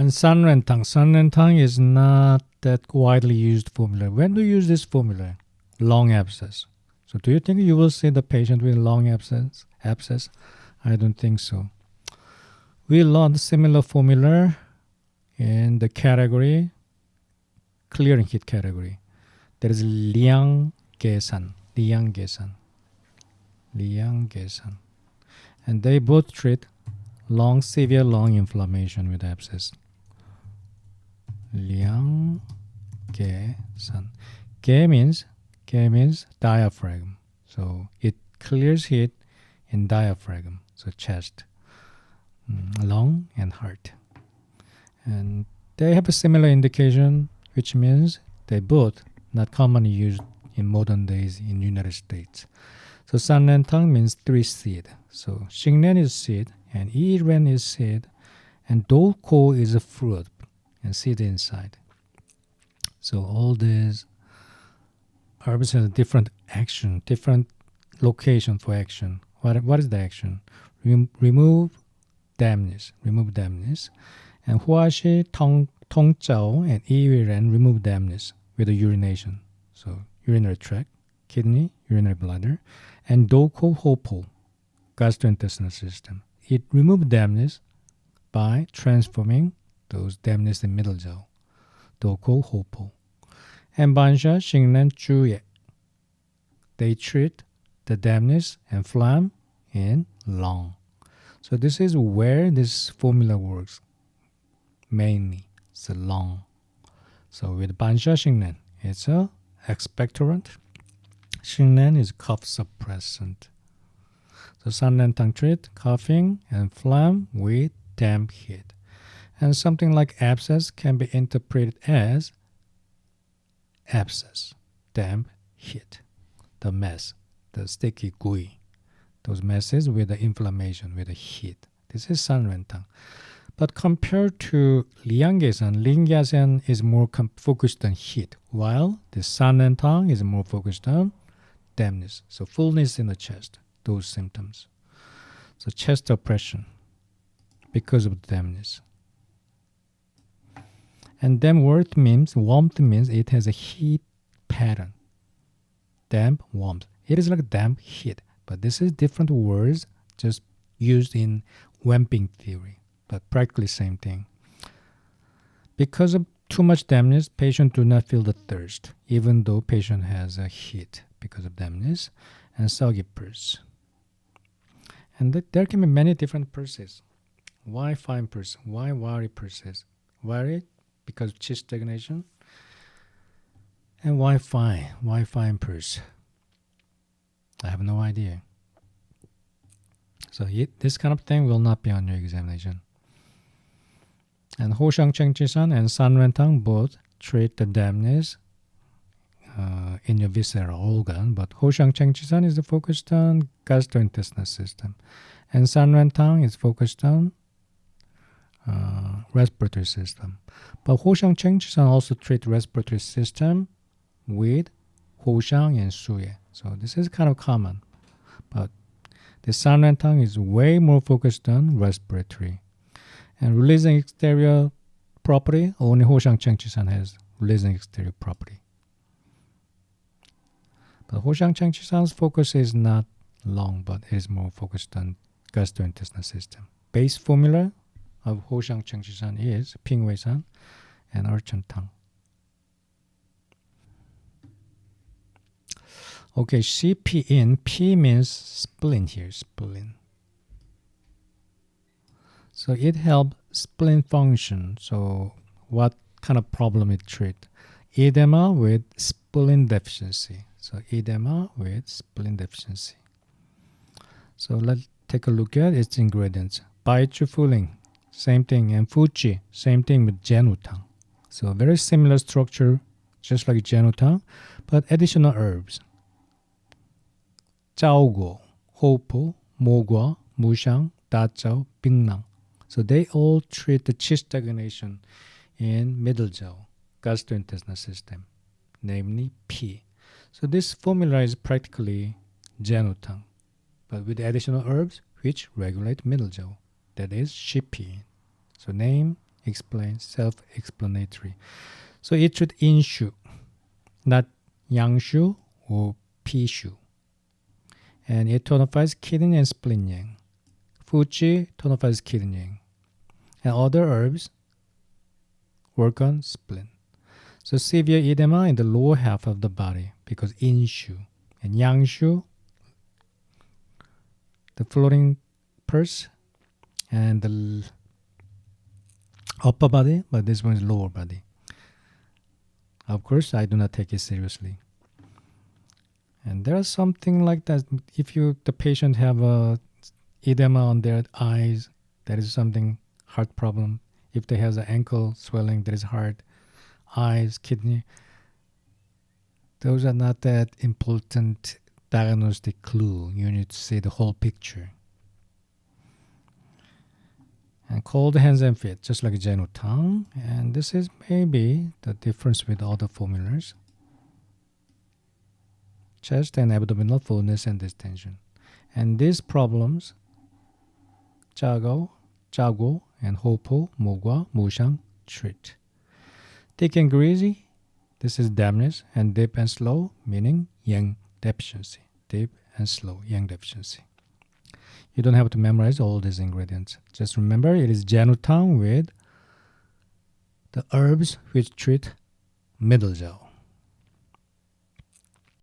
And San Ren Tang. San Ren Tang is not that widely used formula. When do you use this formula? Long abscess. So do you think you will see the patient with long abscess? I don't think so. We learned similar formula in the category, clearing heat category. There is Liang Gesan. And they both treat severe lung inflammation with abscess. Liang Gesan. Ge means diaphragm. So it clears heat in diaphragm, so chest, lung, and heart. And they have a similar indication, which means they both not commonly used in modern days in United States. So San Ren Tang means 3 seed. So Xingren is seed, and Yiren is seed, and Douko is a fruit and seed inside. So all these herbs have different action, different location for action. What is the action? Remove dampness. And Huashi, Tongzhao, and Yiren remove dampness with the urination. So urinary tract, kidney, urinary bladder, and Douko Hopo, gastrointestinal system. It removes dampness by transforming those dampness in middle jaw, Douko Hopo. And Bansha, Xingren, Zhuye, they treat the dampness and phlegm in lung. So this is where this formula works mainly. It's the lung. So with Bansha Xingren, it's a expectorant. Xingren is cough suppressant. So San Ren Tang treat coughing and phlegm with damp heat. And something like abscess can be interpreted as abscess, damp heat, the mess, the sticky gooey, those messes with the inflammation, with the heat. This is San Ren Tang. But compared to Liang-Gesan is more focused on heat, while the San Ren Tang is more focused on dampness, so fullness in the chest, those symptoms. So chest oppression because of dampness. And then warmth means it has a heat pattern. Damp, warmth. It is like damp heat, but this is different words just used in Wamping theory, but practically same thing. Because of too much dampness, patient do not feel the thirst, even though patient has a heat because of dampness, and soggy pulse. And there can be many different pulses. Why fine pulse? Why wiry pulses? Wiry because of chest stagnation. And why fine? Why fine pulse? I have no idea. So this kind of thing will not be on your examination. And Hoshang Chengchisan and San Ren Tang both treat the dampness in your visceral organ, but Hoshang Chengchisan is focused on gastrointestinal system, and San Ren Tang is focused on respiratory system. But Hoshang Chengchisan also treat respiratory system with Hoshang and Suye. So this is kind of common, but the San Ren Tang is way more focused on respiratory. And releasing exterior property, only Hoshang Chengchisan has releasing exterior property. But Hoshang Chengchisan's focus is not long, but it is more focused on gastrointestinal system. Base formula of Hoshang Chengchisan is Pingwei-san and Urchin Tang. Okay, Shi Pi Yin. Pi means spleen here, spleen. So it helps spleen function. So what kind of problem it treats? Edema with spleen deficiency. So edema with spleen deficiency. So let's take a look at its ingredients. Baichu Fuling, same thing. And Fuji, same thing with Genutang. So very similar structure, just like Genutang, but additional herbs. Chaoguo, Hopo, Mogua, Mushang, Dachao, Bingnang. So they all treat the chest stagnation in middle jaw, gastrointestinal system, namely P. So this formula is practically Genutang, but with additional herbs which regulate middle jaw. That is Shi Pi Yin. So name explains, self-explanatory. So it treats yin shu, not yang shu or pi shu. And it tonifies kidney and spleen yang. Fuji tonifies kidney yang. And other herbs work on spleen. So severe edema in the lower half of the body because yin shu and yang shu, the floating purse, and the upper body, but this one is lower body. Of course, I do not take it seriously. And there's something like that. If the patient have a edema on their eyes, that is something heart problem. If they have an ankle swelling, there is heart, eyes, kidney. Those are not that important diagnostic clue. You need to see the whole picture. And cold hands and feet, just like Ren Tang. And this is maybe the difference with other formulas. Chest and abdominal fullness and distension. And these problems, Jago, and Hopo, Mogwa, Mushang, treat. Thick and greasy, this is dampness, and deep and slow, meaning yang deficiency. Deep and slow, yang deficiency. You don't have to memorize all these ingredients. Just remember it is Ren Tang with the herbs which treat middle jaw.